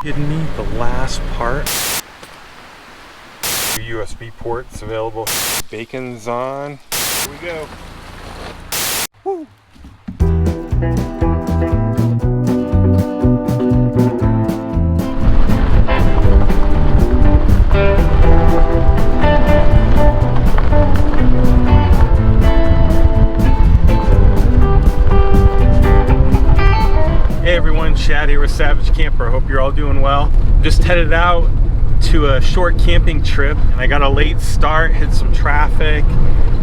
Kidding me? The last part. USB ports available. Bacon's on. Here we go. Woo! Hey everyone, Chad here with Savage Camper. Hope you're all doing well. Just headed out to a short camping trip and I got a late start, hit some traffic,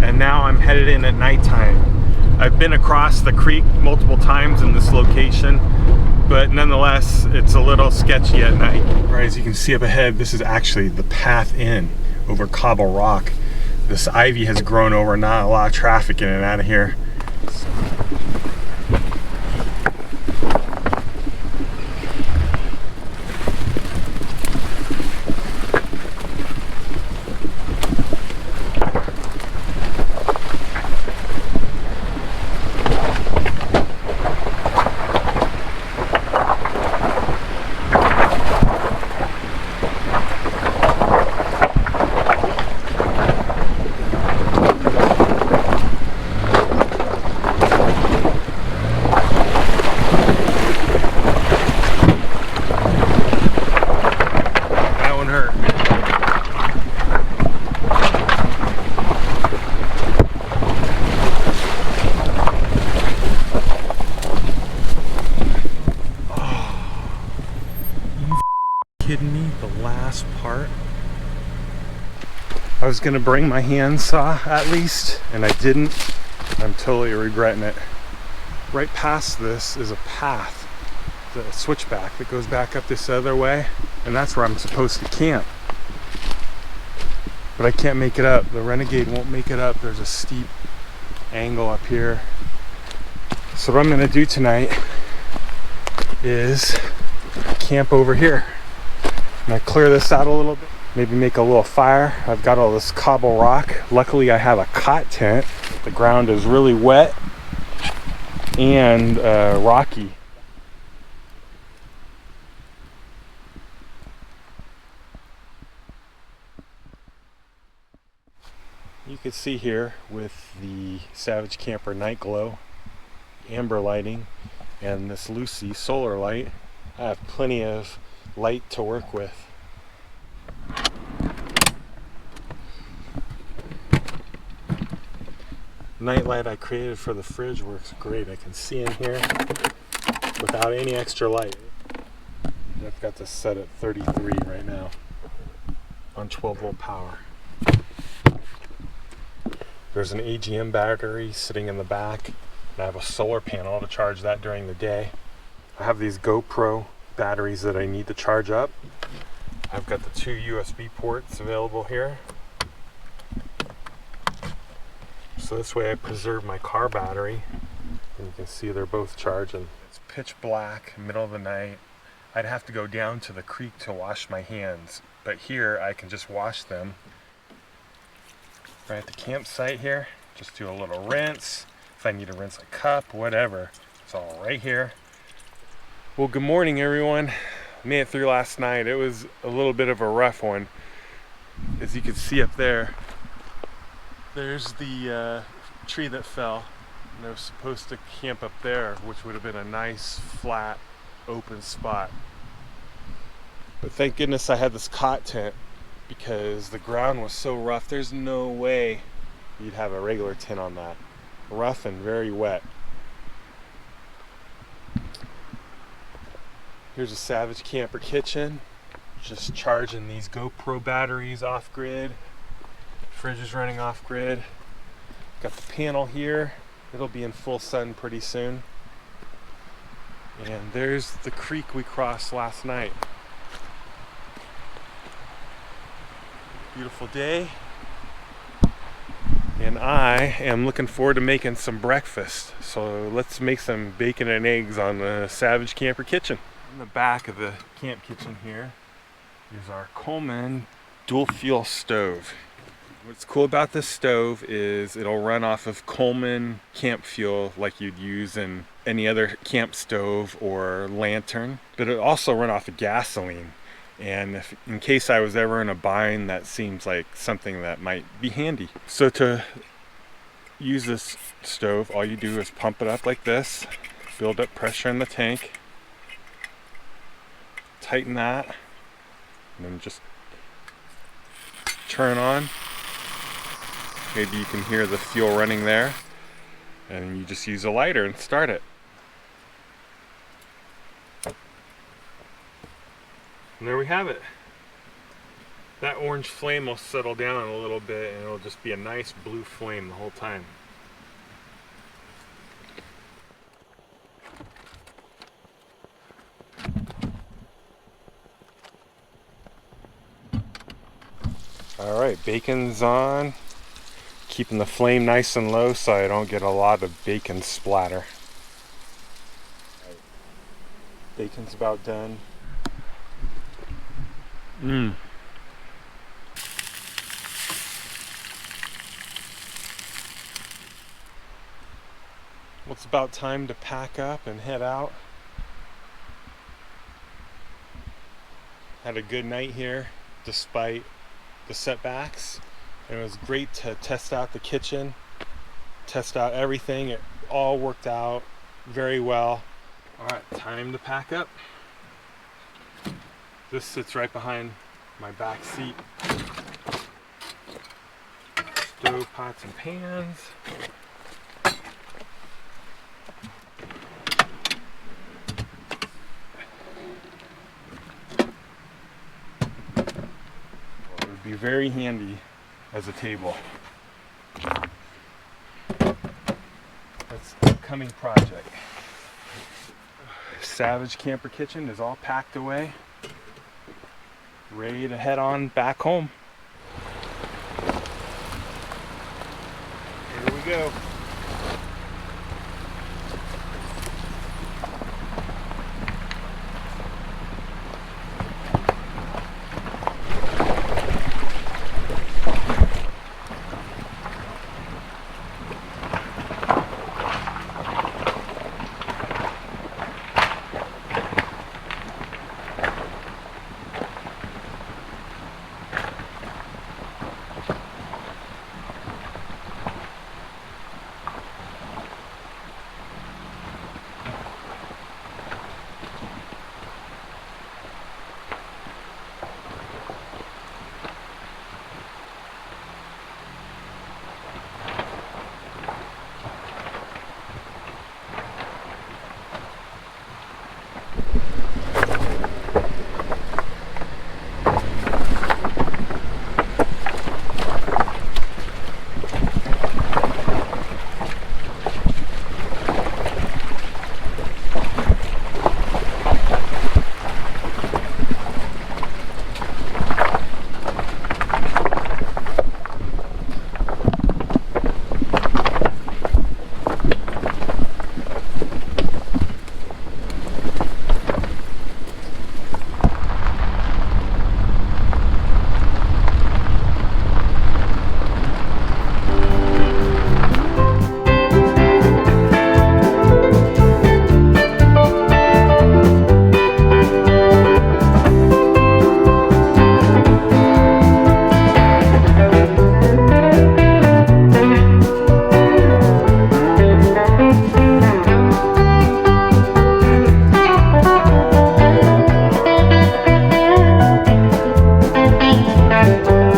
and now I'm headed in at nighttime. I've been across the creek multiple times in this location, but nonetheless it's a little sketchy at night. All right, as you can see up ahead, this is actually the path in over Cobble Rock. This ivy has grown over, not a lot of traffic in and out of here. Kidding me? The last part. I was gonna bring my handsaw at least, and I didn't. I'm totally regretting it. Right past this is a path, the switchback that goes back up this other way, and that's where I'm supposed to camp. But I can't make it up. The Renegade won't make it up. There's a steep angle up here. So what I'm gonna do tonight is camp over here. I'm gonna clear this out a little bit, maybe make a little fire. I've got all this cobble rock. Luckily I have a cot tent. The ground is really wet and rocky. You can see here with the Savage Camper night glow, amber lighting, and this Lucy solar light, I have plenty of light to work with. Night light I created for the fridge works great. I can see in here without any extra light. I've got this set at 33 right now on 12 volt power. There's an AGM battery sitting in the back, and I have a solar panel to charge that during the day. I have these GoPro batteries that I need to charge up. I've got the 2 USB ports available here. So this way I preserve my car battery, and you can see they're both charging. It's pitch black, middle of the night. I'd have to go down to the creek to wash my hands, but here I can just wash them right at the campsite here. Just do a little rinse. If I need to rinse a cup, whatever, it's all right here. Well, good morning everyone. Made it through last night. It was a little bit of a rough one. As you can see up there, there's the tree that fell. And I was supposed to camp up there, which would have been a nice, flat, open spot. But thank goodness I had this cot tent, because the ground was so rough. There's no way you'd have a regular tent on that. Rough and very wet. Here's a Savage Camper kitchen. Just charging these GoPro batteries off grid. Fridge is running off grid. Got the panel here. It'll be in full sun pretty soon. And there's the creek we crossed last night. Beautiful day. And I am looking forward to making some breakfast. So let's make some bacon and eggs on the Savage Camper kitchen. In the back of the camp kitchen here is our Coleman dual fuel stove. What's cool about this stove is it'll run off of Coleman camp fuel like you'd use in any other camp stove or lantern, but it also run off of gasoline. And if, in case I was ever in a bind, that seems like something that might be handy. So to use this stove, all you do is pump it up like this, build up pressure in the tank, tighten that, and then just turn on. Maybe you can hear the fuel running there, and you just use a lighter and start it. And there we have it. That orange flame will settle down a little bit and it'll just be a nice blue flame the whole time. Alright, bacon's on. Keeping the flame nice and low so I don't get a lot of bacon splatter. Bacon's about done. Well, it's about time to pack up and head out. Had a good night here despite the setbacks. And it was great to test out the kitchen, test out everything. It all worked out very well. Alright, time to pack up. This sits right behind my back seat. Stove, pots, and pans. It would be very handy as a table. That's an upcoming project. Savage Camper Kitchen is all packed away, ready to head on back home. Here we go.